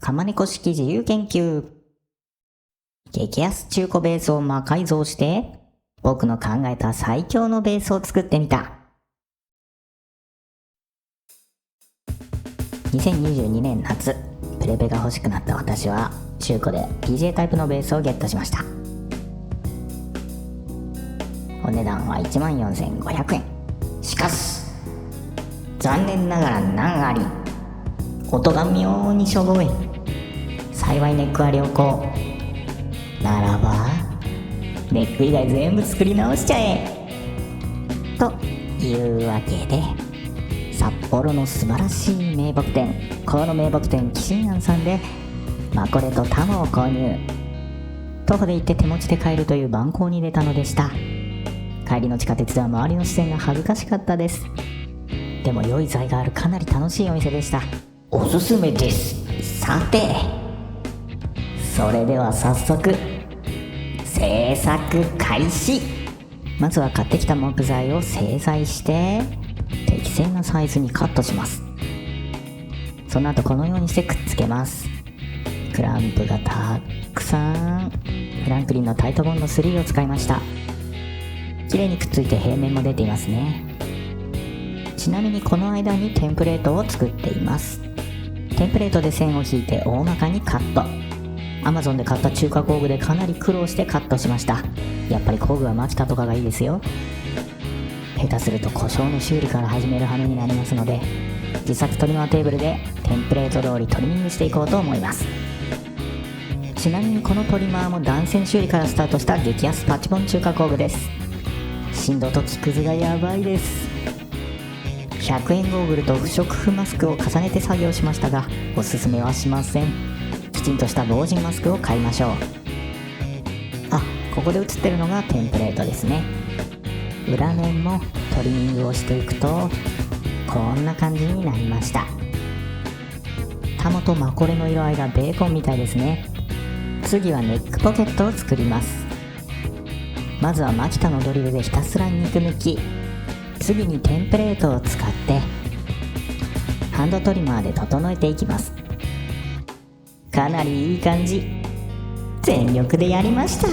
釜猫式自由研究。激安中古ベースを魔改造して、僕の考えた最強のベースを作ってみた。2022年夏、プレペが欲しくなった私は中古で PJ タイプのベースをゲットしました。お値段は14,500円。しかし残念ながら難あり、音が妙にしょぼい。幸いネックは良好。ならばネック以外全部作り直しちゃえというわけで、札幌の素晴らしい名木店、この名木店キシンアンさんでマコレとタモを購入。徒歩で行って手持ちで買えるという番号に出たのでした。帰りの地下鉄では周りの視線が恥ずかしかったです。でも良い材があるかなり楽しいお店でした。おすすめです。さてそれでは早速製作開始。まずは買ってきた木材を製材して適正なサイズにカットします。その後このようにしてくっつけます。クランプがたくさん。フランクリンのタイトボンド3を使いました。綺麗にくっついて平面も出ていますね。ちなみにこの間にテンプレートを作っています。テンプレートで線を引いて大まかにカット。Amazon で買った中華工具でかなり苦労してカットしました。やっぱり工具はマキタとかがいいですよ。下手すると故障の修理から始める羽目になりますので、自作トリマーテーブルでテンプレート通りトリミングしていこうと思います。ちなみにこのトリマーも断線修理からスタートした激安パチモン中華工具です。振動と木くずがやばいです。100円ゴーグルと不織布マスクを重ねて作業しましたが、おすすめはしません。きちんとした防塵マスクを買いましょう。ここで写ってるのがテンプレートですね。裏面もトリミングをしていくとこんな感じになりました。タモとマコレの色合いがベーコンみたいですね。次はネックポケットを作ります。まずはマキタのドリルでひたすら肉抜き。次にテンプレートを使ってハンドトリマーで整えていきます。かなりいい感じ。全力でやりました。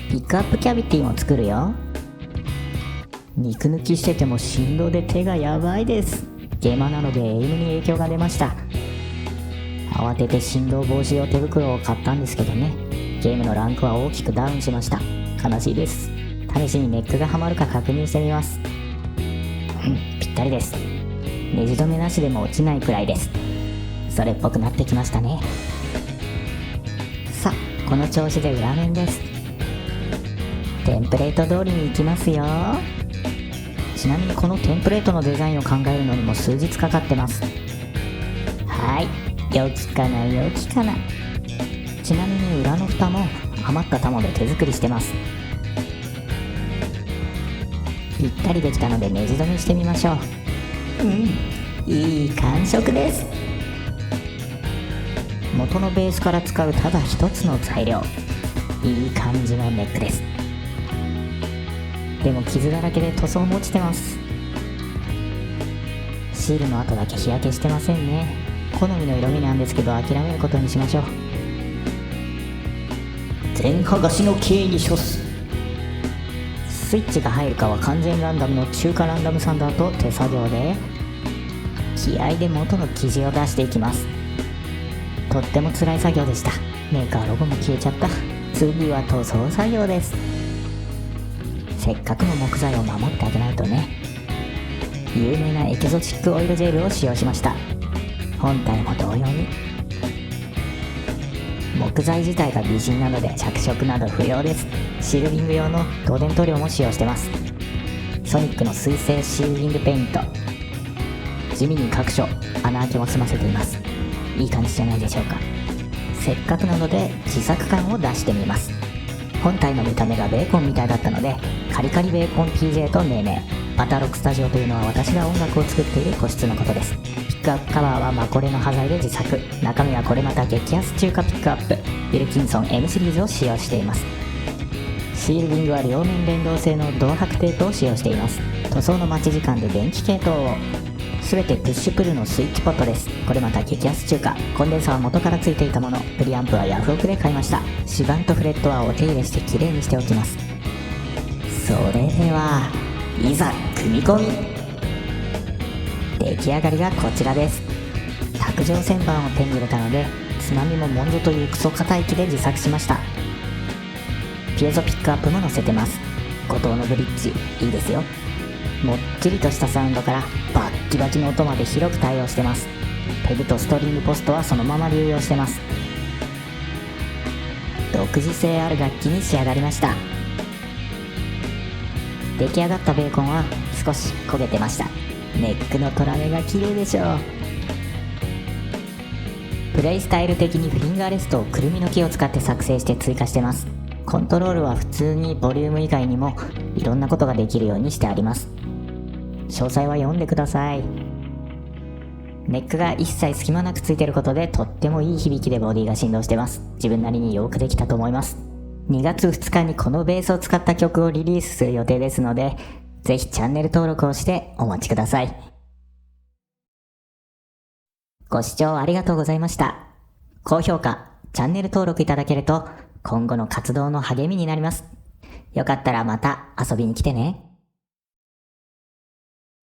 ピックアップキャビティも作るよ。肉抜きしてても振動で手がやばいです。ゲーマーなのでエイムに影響が出ました。慌てて振動防止用手袋を買ったんですけどね、ゲームのランクは大きくダウンしました。悲しいです。試しにネックがはまるか確認してみます。ぴったりです。ネジ止めなしでも落ちないくらいです。それっぽくなってきましたね。さあこの調子で裏面です。テンプレート通りに行きますよ。ちなみにこのテンプレートのデザインを考えるのにも数日かかってます。良きかな良きかな。ちなみに裏の蓋も余ったタモで手作りしてます。ぴったりできたのでネジ止めしてみましょう。いい感触です。元のベースから使うただ一つの材料、いい感じのネックです。でも傷だらけで塗装も落ちてます。シールの跡だけ日焼けしてませんね。好みの色味なんですけど諦めることにしましょう。全剥がしの刑に処す。スイッチが入るかは完全ランダムの中華ランダムサンダーと手作業で気合で元の生地を出していきます。とっても辛い作業でした。メーカーロゴも消えちゃった。次は塗装作業です。せっかくの木材を守ってあげないとね。有名なエキゾチックオイルジェルを使用しました。本体も同様に。木材自体が美人なので着色など不要です。シールディング用の導電塗料も使用してます。ソニックの水性シールディングペイント。地味に各所穴開けも済ませています。いい感じじゃないでしょうか。せっかくなので自作感を出してみます。本体の見た目がベーコンみたいだったのでカリカリベーコン PJ と命名。バタロックスタジオというのは私が音楽を作っている個室のことです。ピックアップカバーはマコレの端材で自作。中身はこれまた激安中華ピックアップウィルキンソン M シリーズを使用しています。シールディングは両面連動性の銅箔テープを使用しています。塗装の待ち時間で電気系統を。すべてプッシュプルのスイッチポットです。これまた激安中華。コンデンサーは元からついていたもの。プリアンプはヤフオクで買いました。指板とフレットはお手入れしてきれいにしておきます。それではいざ組み込み。出来上がりがこちらです。卓上旋盤を手に入れたので、つまみもモンゾというクソ硬い木で自作しました。ピエゾピックアップも載せてます。後藤のブリッジいいですよ。もっちりとしたサウンドからバッキバキの音まで広く対応してます。ペグとストリングポストはそのまま流用してます。独自性ある楽器に仕上がりました。出来上がったベーコンは少し焦げてました。ネックのトラメが綺麗でしょう。プレイスタイル的にフィンガーレストをくるみの木を使って作成して追加してます。コントロールは普通にボリューム以外にもいろんなことができるようにしてあります。詳細は読んでください。ネックが一切隙間なくついてることでとってもいい響きでボディが振動してます。自分なりによくできたと思います。2月2日にこのベースを使った曲をリリースする予定ですので、ぜひチャンネル登録をしてお待ちください。ご視聴ありがとうございました。高評価、チャンネル登録いただけると今後の活動の励みになります。よかったらまた遊びに来てね。